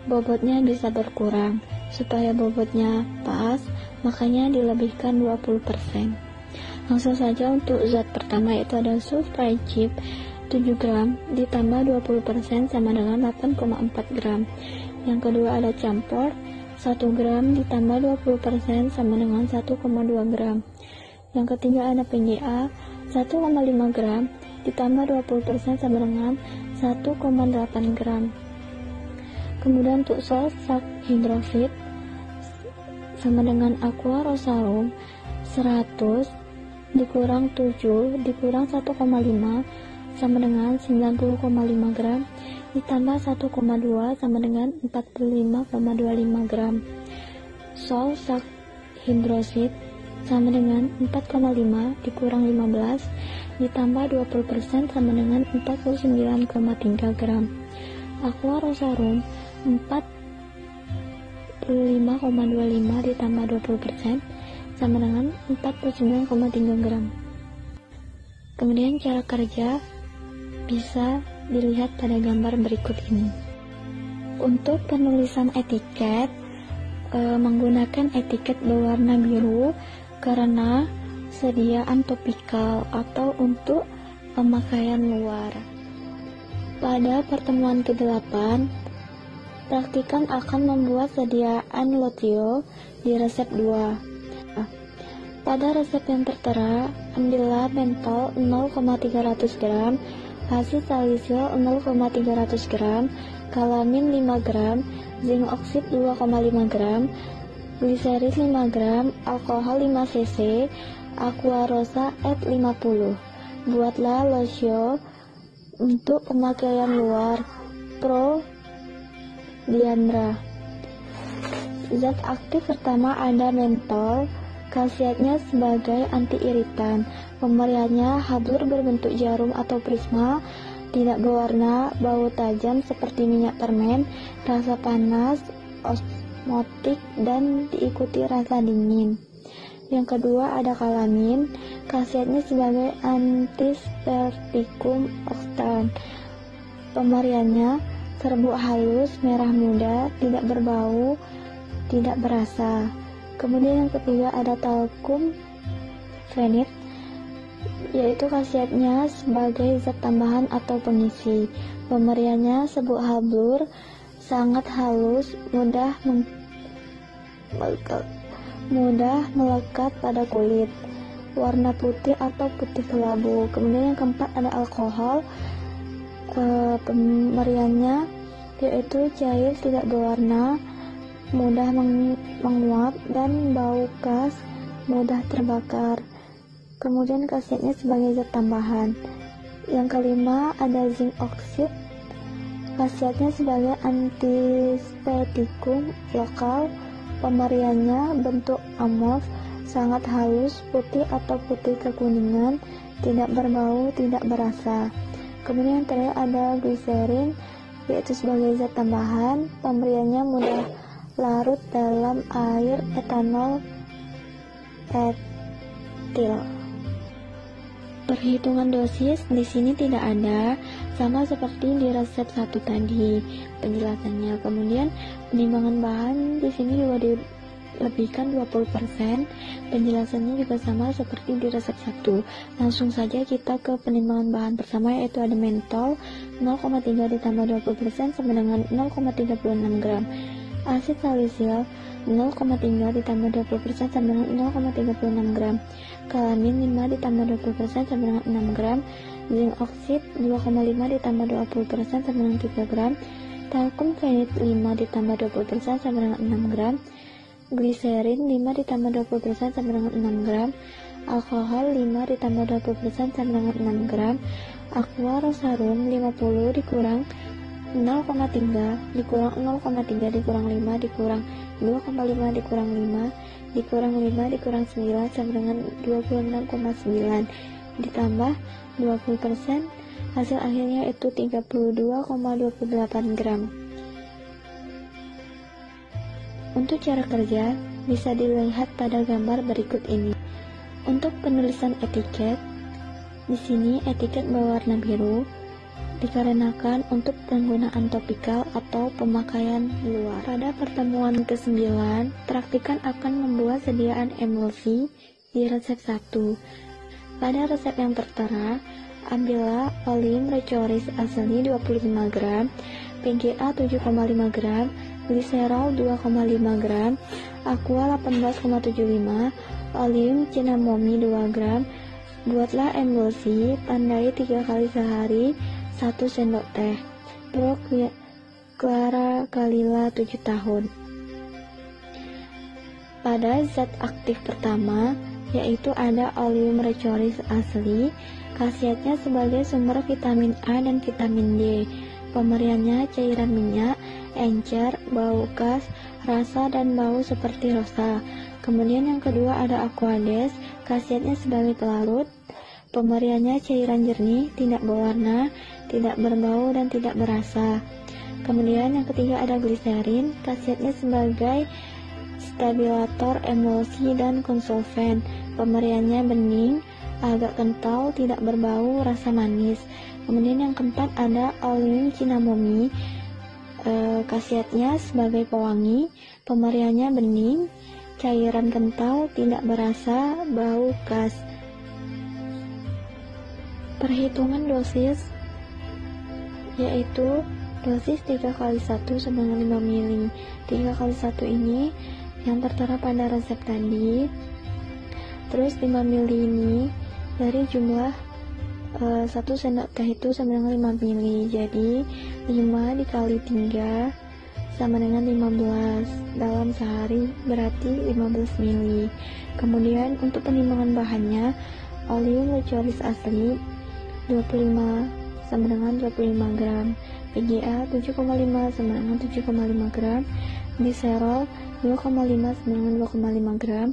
bobotnya bisa berkurang. Supaya bobotnya pas, makanya dilebihkan 20%. Langsung saja untuk zat pertama, yaitu ada sulfite chip 7 gram ditambah 20% sama dengan 8,4 gram. Yang kedua ada campur 1 gram ditambah 20% sama dengan 1,2 gram. Yang ketiga ada PGA 1,5 gram ditambah 20% sama dengan 1,8 gram. Kemudian untuk sulfat hidroksid sama dengan aqua rosarum 100 dikurang 7 dikurang 1,5 sama dengan 90,5 gram ditambah 1,2 sama dengan 45,25 gram. Sulfat hidroksid sama dengan 4,5 dikurang 15 ditambah 20% sama dengan 49,3 gram. Aqua rosarum 45,25 ditambah 20% sama dengan 49,3 gram. Kemudian cara kerja bisa dilihat pada gambar berikut ini. Untuk penulisan etiket menggunakan etiket berwarna biru karena sediaan topikal atau untuk pemakaian luar. Pada pertemuan ke-8, praktikan akan membuat sediaan lotio di resep 2. Pada resep yang tertera, ambillah mentol 0,300 gram, hasil salisil 0,300 gram, kalamin 5 gram, zinc oksid 2,5 gram, gliserin 5 gram, alkohol 5 cc, aqua rosa add 50. Buatlah lotio untuk pemakaian luar Pro Diandra. Zat aktif pertama ada mentol. Khasiatnya sebagai anti-iritan. Pemberiannya habur berbentuk jarum atau prisma, tidak berwarna, bau tajam seperti minyak permen, rasa panas, osmotik, dan diikuti rasa dingin. Yang kedua ada kalamin. Khasiatnya sebagai antiseptikum oxtan. Pemberiannya serbuk halus, merah muda, tidak berbau, tidak berasa. Kemudian yang ketiga ada talkum fenit, yaitu khasiatnya sebagai zat tambahan atau pengisi. Pemberiannya serbuk halbur, sangat halus, mudah melekat pada kulit, warna putih atau putih kelabu. Kemudian yang keempat ada alkohol. Pemberiannya yaitu cair, tidak berwarna, mudah menguap dan bau khas, mudah terbakar. Kemudian khasiatnya sebagai zat tambahan. Yang kelima ada zinc oksid. Khasiatnya sebagai antiseptikum lokal. Pemberiannya bentuk amorf, sangat halus, putih atau putih kekuningan, tidak berbau, tidak berasa. Kemudian yang terakhir ada gliserin, yaitu sebagai zat tambahan. Pemberiannya mudah larut dalam air etanol etil. Perhitungan dosis di sini tidak ada, sama seperti di resep 1 tadi penjelasannya. Kemudian penimbangan bahan di sini juga dilebihkan 20%. Penjelasannya juga sama seperti di resep 1. Langsung saja kita ke penimbangan bahan pertama, yaitu ada mentol 0,3 ditambah 20% sama dengan 0,36 gram. Asid salisil 0,3 ditambah 20% sama dengan 0,36 gram. Kalamin 5 ditambah 20% sama dengan 6 gram. Zinc oksid 2,5 ditambah 20% sama dengan 3 gram. Talkum fenit 5 ditambah 20% sama dengan 6 gram. Gliserin 5 ditambah 20% sama dengan 6 gram. Alkohol 5 ditambah 20% sama dengan 6 gram. Aqua rosarum 50 dikurang 0,3 dikurang 0,3 dikurang 5 dikurang 2,5 dikurang 5 dikurang 5 dikurang 9 sama dengan 26,9 ditambah 20%, hasil akhirnya itu 32,28 gram. Untuk cara kerja bisa dilihat pada gambar berikut ini. Untuk penulisan etiket, di sini etiket berwarna biru. dikarenakan untuk penggunaan topikal atau pemakaian luar. Pada pertemuan ke-9, praktikan akan membuat sediaan emulsi di resep 1. Pada resep yang tertera, ambillah oleum recoris asli 25 gram, PGA 7,5 gram, gliserol 2,5 gram, aqua 18,75, oleum cinamomi 2 gram. Buatlah emulsi, tandai 3 kali sehari, 1 sendok teh. Pro Clara Kalila 7 tahun. Pada zat aktif pertama, yaitu ada oleum recoris asli, khasiatnya sebagai sumber vitamin A dan vitamin D. Pemberiannya cairan minyak, encer, bau khas, rasa dan bau seperti rosa. Kemudian yang kedua ada Aquades, khasiatnya sebagai pelarut. Pemberiannya cairan jernih, tidak berwarna, tidak berbau dan tidak berasa. Kemudian yang ketiga ada gliserin, khasiatnya sebagai stabilator emulsi dan konsolven. Pemberiannya bening, agak kental, tidak berbau, rasa manis. Kemudian yang keempat ada oleum cinamomi, khasiatnya sebagai pewangi. Pemberiannya bening, cairan kental, tidak berasa, bau khas. Perhitungan dosis yaitu dosis 3 kali 1 sama dengan 5 ml. 3 kali 1 ini yang tertera pada resep tadi. Terus 5 ml ini dari jumlah 1 sendok teh itu sama dengan 5 ml. Jadi 5 dikali 3 sama dengan 15 dalam sehari, berarti 15 ml. Kemudian untuk penimbangan bahannya, oleum recoris asli 25 sama dengan 25 gram, PGA 7,5 sama dengan 7,5 gram, gliserol 2,5 sama dengan 2,5 gram,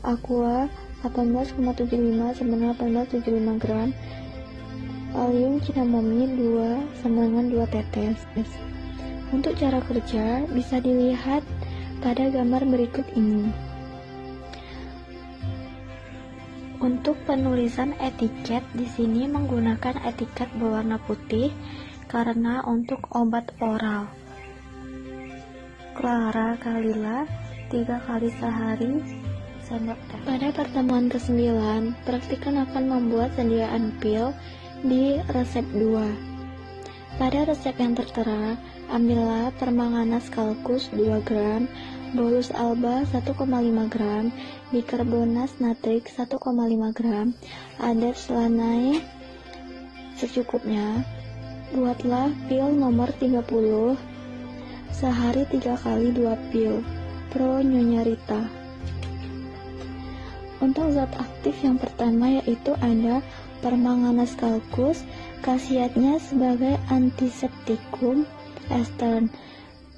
aqua 18,75 sama dengan 18,75 gram, oleum cinamomi 2 sama dengan 2 tetes. Untuk cara kerja bisa dilihat pada gambar berikut ini. Untuk penulisan etiket di sini menggunakan etiket berwarna putih karena untuk obat oral. Clara Kalila 3 kali sehari sendok teh. Pada pertemuan ke-9, praktikan akan membuat sediaan pil di resep 2. Pada resep yang tertera, ambillah permanganas kalkus 2 gram, bolus alba 1,5 gram, bikarbonat natrik 1,5 gram, aders lanae secukupnya. Buatlah pil nomor 30, sehari 3 kali 2 pil, Pro Nyonya Rita. Untuk zat aktif yang pertama yaitu ada permanganas kalkus, khasiatnya sebagai antiseptikum ester.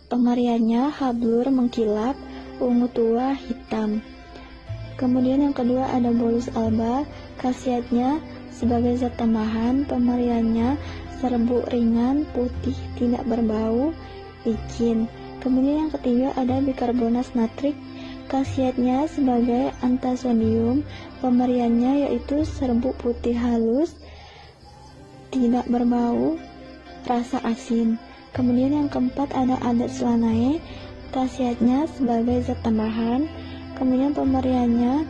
Pemberiannya hablur mengkilap, ungu tua hitam. Kemudian yang kedua ada bolus alba, khasiatnya sebagai zat tambahan. Pemberiannya serbuk ringan, putih, tidak berbau, licin. Kemudian yang ketiga ada bikarbonat natrik, khasiatnya sebagai antasodium. Pemberiannya yaitu serbuk putih halus, tidak berbau, rasa asin. Kemudian yang keempat ada aders lanae, khasiatnya sebagai zat tambahan. Kemudian pemberiannya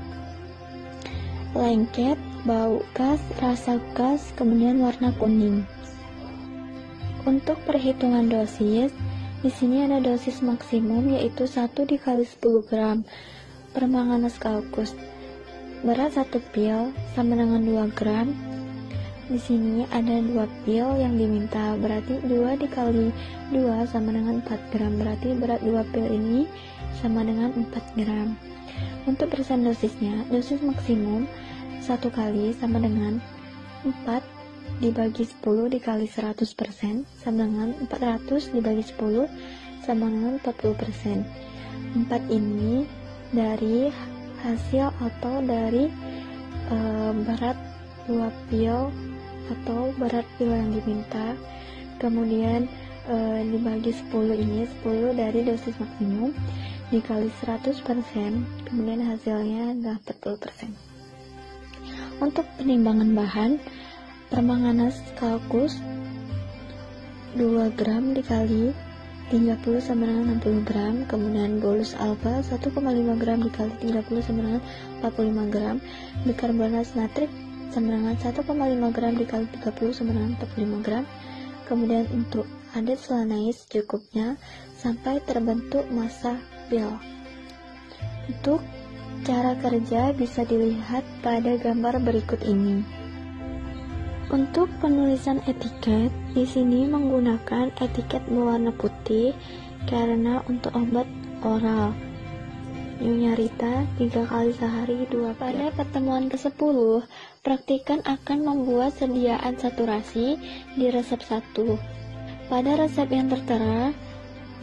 lengket, bau khas, rasa khas, kemudian warna kuning. Untuk perhitungan dosis, di sini ada dosis maksimum yaitu 1 dikali 10 gram permanganas kalkus. Berat 1 pil sama dengan 2 gram. Di sini ada 2 pil yang diminta, berarti 2 dikali 2 sama dengan 4 gram, berarti berat 2 pil ini sama dengan 4 gram. Untuk persen dosisnya, dosis maksimum 1 kali sama dengan 4 dibagi 10 dikali 100% sama dengan 400 dibagi 10 sama dengan 40%. 4 ini dari hasil atau dari berat 2 pil atau berat pil yang diminta. Kemudian dibagi 10 ini, 10 dari dosis maksimum dikali 100%, kemudian hasilnya adalah 40%. Untuk penimbangan bahan, permanganas kalkus 2 gram dikali 30 sama dengan 60 gram. Kemudian bolus alfa 1,5 gram dikali 30 sama dengan 45 gram. Bikarbonat natrik sama dengan 1,5 gram dikali 30 sama dengan 45 gram. Kemudian untuk adit selanais secukupnya sampai terbentuk massa pil. Untuk cara kerja bisa dilihat pada gambar berikut ini. Untuk penulisan etiket, di sini menggunakan etiket berwarna putih karena untuk obat oral. Nyonya Rita 3 kali sehari 2 pada pertemuan ke-10, praktikan akan membuat sediaan saturasi di resep 1. Pada resep yang tertera,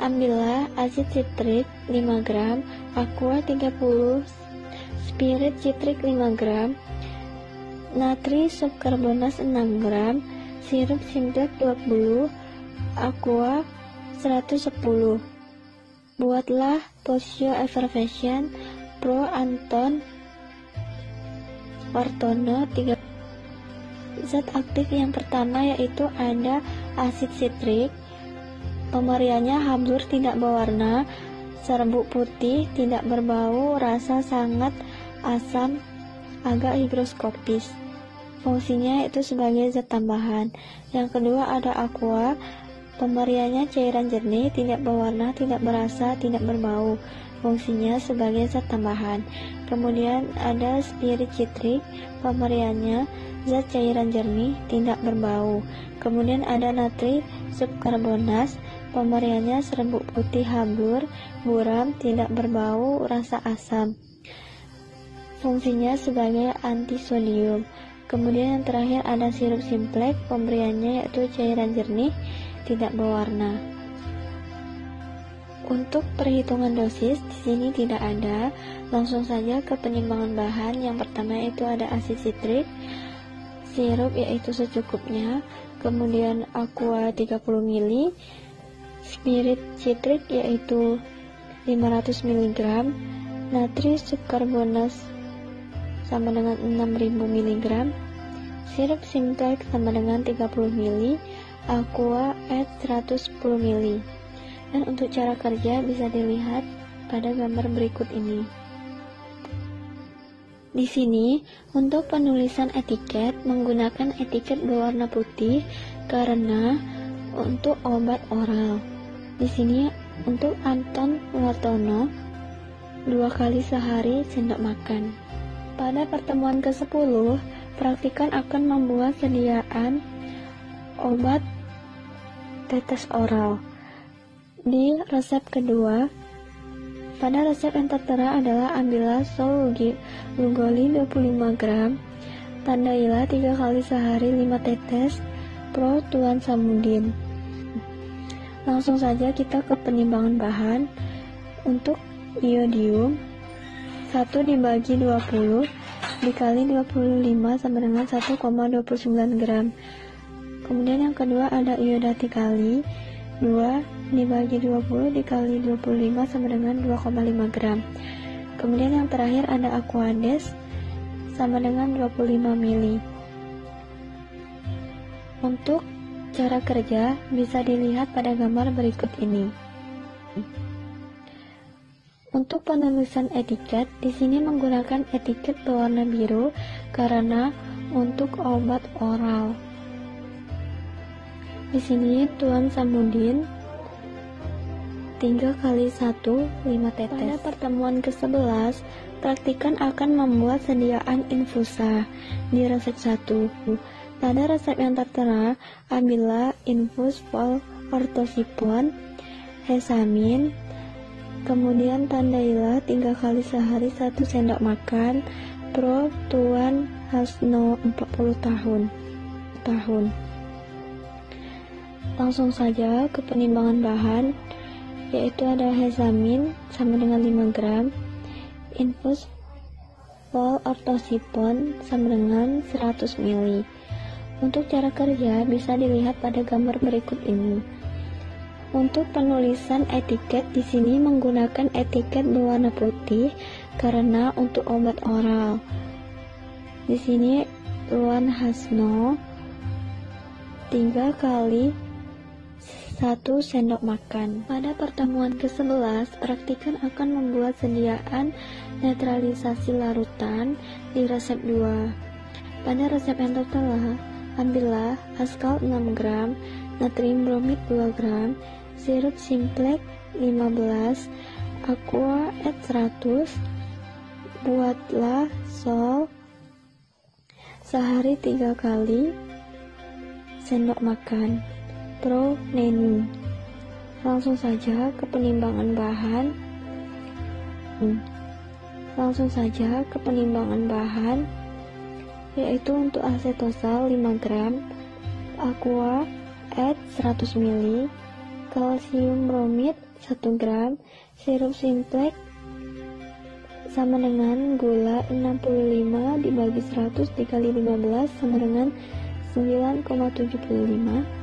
ambillah asid sitrik 5 gram, aqua 30, spirit citrik 5 gram, natri subkarbonat 6 gram, sirup simplex 20, aqua 110. Buatlah Posio Effervescent Pro Anton Ortono 3. Zat aktif yang pertama yaitu ada asid sitrik. Pemberiannya habur tidak berwarna, serbuk putih, tidak berbau, rasa sangat asam, agak higroskopis. Fungsinya itu sebagai zat tambahan. Yang kedua ada aqua. Pemberiannya cairan jernih, tidak berwarna, tidak berasa, tidak berbau. Fungsinya sebagai zat tambahan. Kemudian ada spirit citrik. Pemberiannya zat cairan jernih, tidak berbau. Kemudian ada natri subkarbonat. Pemberiannya serbuk putih habur, buram, tidak berbau, rasa asam. Fungsinya sebagai antisodium. Kemudian yang terakhir ada sirup simplex. Pemberiannya yaitu cairan jernih, tidak berwarna. Untuk perhitungan dosis di sini tidak ada. Langsung saja ke penimbangan bahan. Yang pertama itu ada asid sitrik, sirup yaitu secukupnya, kemudian aqua 30 ml, spirit citrik yaitu 500 mg, natri subkarbonat sama dengan 6000 mg, sirup simplex sama dengan 30 ml, aqua add 110 ml. Dan untuk cara kerja bisa dilihat pada gambar berikut ini. Di sini untuk penulisan etiket menggunakan etiket berwarna putih karena untuk obat oral. Di sini untuk Anton Wartono 2 kali sehari sendok makan. Pada pertemuan ke-10, praktikan akan membuat sediaan obat tetes oral. Di resep kedua, pada resep yang tertera adalah ambillah sol lugolin 25 gram, tandailah 3 kali sehari 5 tetes, pro tuan samudin. Langsung saja kita ke penimbangan bahan. Untuk iodium 1 dibagi 20 dikali 25 sama dengan 1,29 gram. Kemudian yang kedua ada iodati kali 2 dibagi 20 dikali 25 sama dengan 2,5 gram. Kemudian yang terakhir ada aquades sama dengan 25 ml. Untuk cara kerja bisa dilihat pada gambar berikut ini. Untuk penulisan etiket, di sini menggunakan etiket berwarna biru karena untuk obat oral. Di sini tuan samudin 3 kali 1 5 tetes. Pada pertemuan ke-11, praktikan akan membuat sediaan infusa di resep 1. Pada resep yang tertera, ambillah infus vol ortosipon, hesamin, kemudian tandailah 3 kali sehari 1 sendok makan, pro tuan Hasno 40 tahun. Langsung saja ke penimbangan bahan, yaitu ada hesamin sama dengan 5 gram, infus vol ortosipon sama dengan 100 ml. Untuk cara kerja bisa dilihat pada gambar berikut ini. Untuk penulisan etiket di sini menggunakan etiket berwarna putih karena untuk obat oral. Di sini Luan Hasno 3 kali 1 sendok makan. Pada pertemuan ke-11, praktikan akan membuat sediaan netralisasi larutan di resep 2. Pada resep yang tertera, ambillah askal 6 gram, natrium bromid 2 gram, sirup simplex 15, aqua et 100, buatlah sol sehari 3 kali sendok makan. Pro Neni. Langsung saja ke penimbangan bahan. Yaitu untuk asetosal 5 gram, aqua et 100 ml, kalsium bromid 1 gram, sirup simplex sama dengan gula 65 dibagi 100 dikali 15 sama dengan 9,75.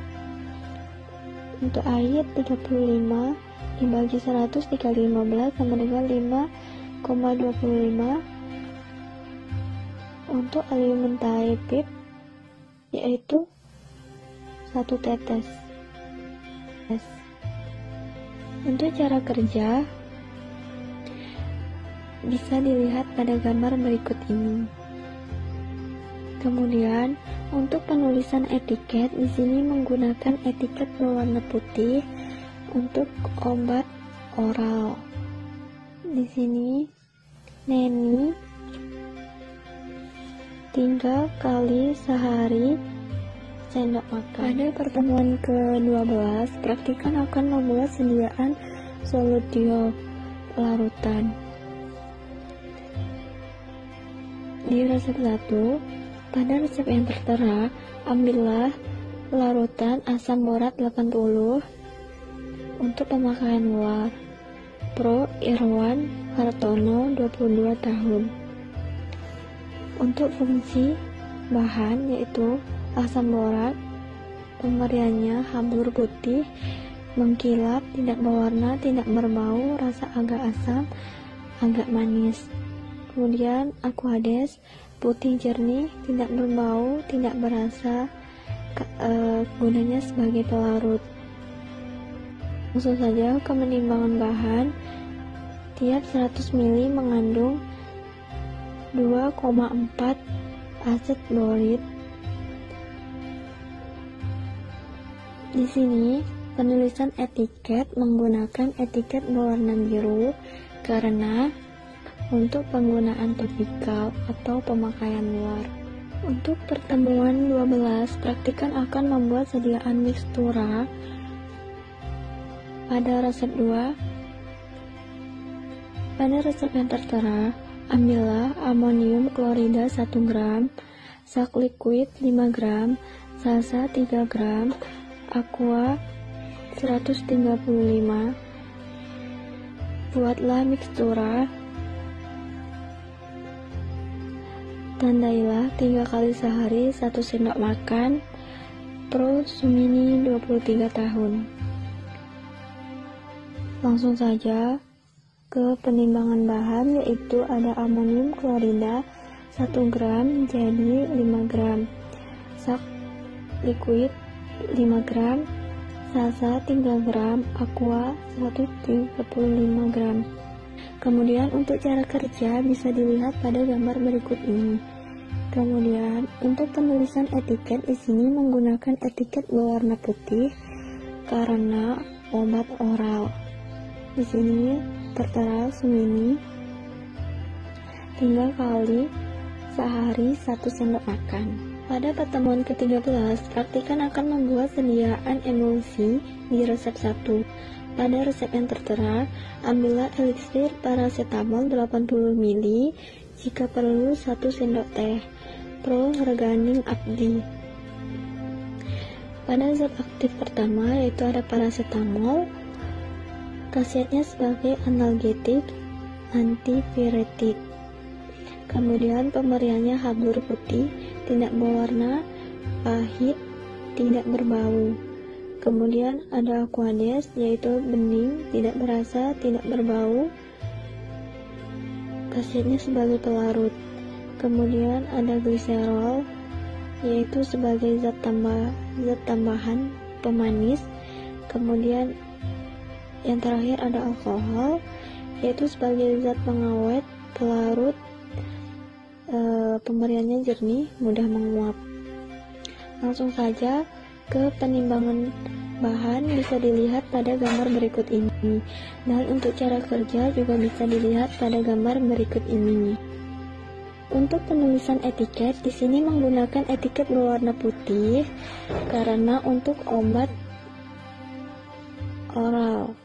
Untuk air 35 dibagi 100 dikali 15 sama dengan 5,25. Untuk alium mentahepip yaitu 1 tetes. Untuk cara kerja bisa dilihat pada gambar berikut ini. Kemudian untuk penulisan etiket di sini menggunakan etiket berwarna putih untuk obat oral. Di sini Neni 3 kali sehari sendok makan. Pada pertemuan ke-12, praktikan akan membuat sediaan soludiol larutan. Di resep 1, pada resep yang tertera, ambillah larutan asam borat 80 untuk pemakaian luar. Pro Irwan Hartono 22 tahun. Untuk fungsi bahan yaitu asam borat, pemberiannya habur putih, mengkilap, tidak berwarna, tidak berbau, rasa agak asam, agak manis. Kemudian Aquades, putih jernih, tidak berbau, tidak berasa, gunanya sebagai pelarut. Langsung saja ke penimbangan bahan. Tiap 100 ml mengandung 2,4 aset borit. Di sini penulisan etiket menggunakan etiket berwarna biru karena untuk penggunaan topikal atau pemakaian luar. Untuk pertemuan 12, praktikan akan membuat sediaan mikstura. Pada resep 2, pada resep yang tertera, ambillah amonium klorida 1 gram, sak liquid 5 gram, salsa 3 gram, aqua 135. Buatlah mikstura. Tandailah 3 kali sehari 1 sendok makan. Pro Sumini 23 tahun. Langsung saja ke penimbangan bahan, yaitu ada amonium klorida 1 gram jadi 5 gram, sak liquid 5 gram, salsa 3 gram, aqua 135 gram. Kemudian untuk cara kerja bisa dilihat pada gambar berikut ini. Kemudian untuk penulisan etiket di sini menggunakan etiket berwarna putih karena obat oral. Di sini tertera Sumini 3 kali sehari 1 sendok makan. Pada pertemuan ke-13, praktikan akan membuat sediaan emulsi di resep 1. Pada resep yang tertera, ambillah eliksir paracetamol 80 ml, jika perlu 1 sendok teh. Pro Reganing Abdi. Pada zat aktif pertama yaitu ada paracetamol, khasiatnya sebagai analgetik, antipiretik. Kemudian pemberiannya habur putih, tidak berwarna, pahit, tidak berbau. Kemudian ada Aquades, yaitu bening, tidak berasa, tidak berbau, khasiatnya sebagai pelarut. Kemudian ada gliserol, yaitu sebagai zat tambahan pemanis, Kemudian yang terakhir ada alkohol, yaitu sebagai zat pengawet, pelarut, pemberiannya jernih, mudah menguap. Langsung saja ke penimbangan bahan bisa dilihat pada gambar berikut ini, dan untuk cara kerja juga bisa dilihat pada gambar berikut ini. Untuk penulisan etiket, di sini menggunakan etiket berwarna putih karena untuk obat oral.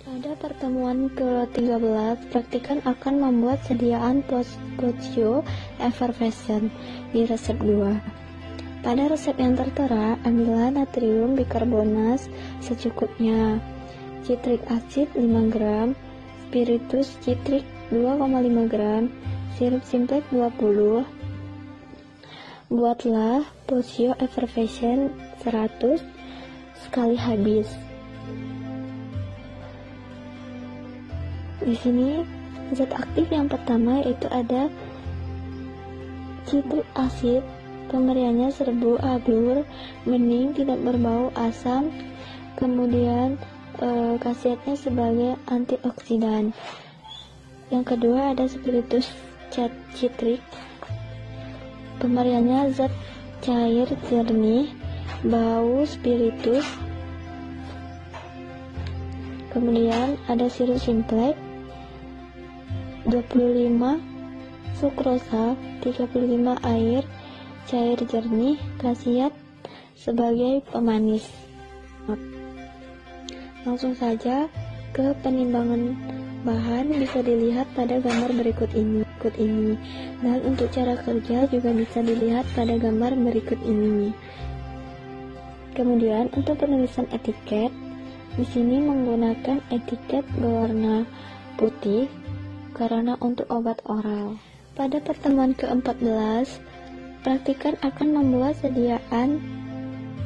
Pada pertemuan ke-13, praktikan akan membuat sediaan potasio effervescent di resep 2. Pada resep yang tertera, ambillah natrium bikarbonat secukupnya, citrik acid 5 gram, spiritus citrik 2,5 gram, sirup simplex 20. Buatlah potasio effervescent 100 sekali habis. Di sini zat aktif yang pertama yaitu ada citrik acid. Pemberiannya serbu, ablur, bening, tidak berbau, asam. Kemudian khasiatnya sebagai antioksidan. Yang kedua ada spiritus citrik. Pemberiannya zat cair jernih, bau spiritus. Kemudian ada sirup simplex 25, sukrosa 35, air cair jernih, khasiat sebagai pemanis. Langsung saja ke penimbangan bahan bisa dilihat pada gambar berikut ini. Dan untuk cara kerja juga bisa dilihat pada gambar berikut ini. Kemudian untuk penulisan etiket, di sini menggunakan etiket berwarna putih karena untuk obat oral. Pada pertemuan ke-14, praktikan akan membuat sediaan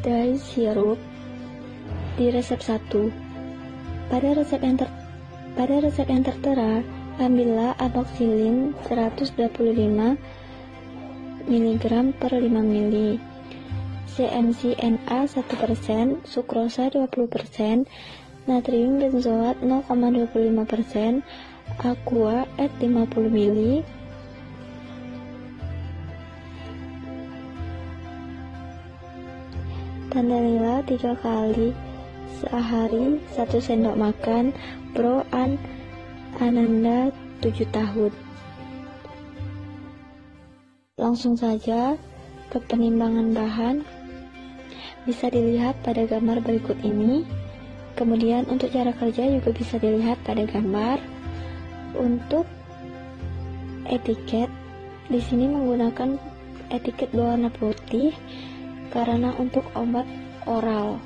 dry syrup di resep 1. Pada resep yang tertera, ambillah amoxicillin 125 mg per 5 ml, CMC-NA 1%, sukrosa 20%, natrium benzoat 0,25%, aqua et 50 ml, tandailah 3 kali sehari 1 sendok makan. Pro Ananda 7 tahun. Langsung saja ke penimbangan bahan bisa dilihat pada gambar berikut ini. Kemudian untuk cara kerja juga bisa dilihat pada gambar. Untuk etiket, di sini menggunakan etiket berwarna putih karena untuk obat oral.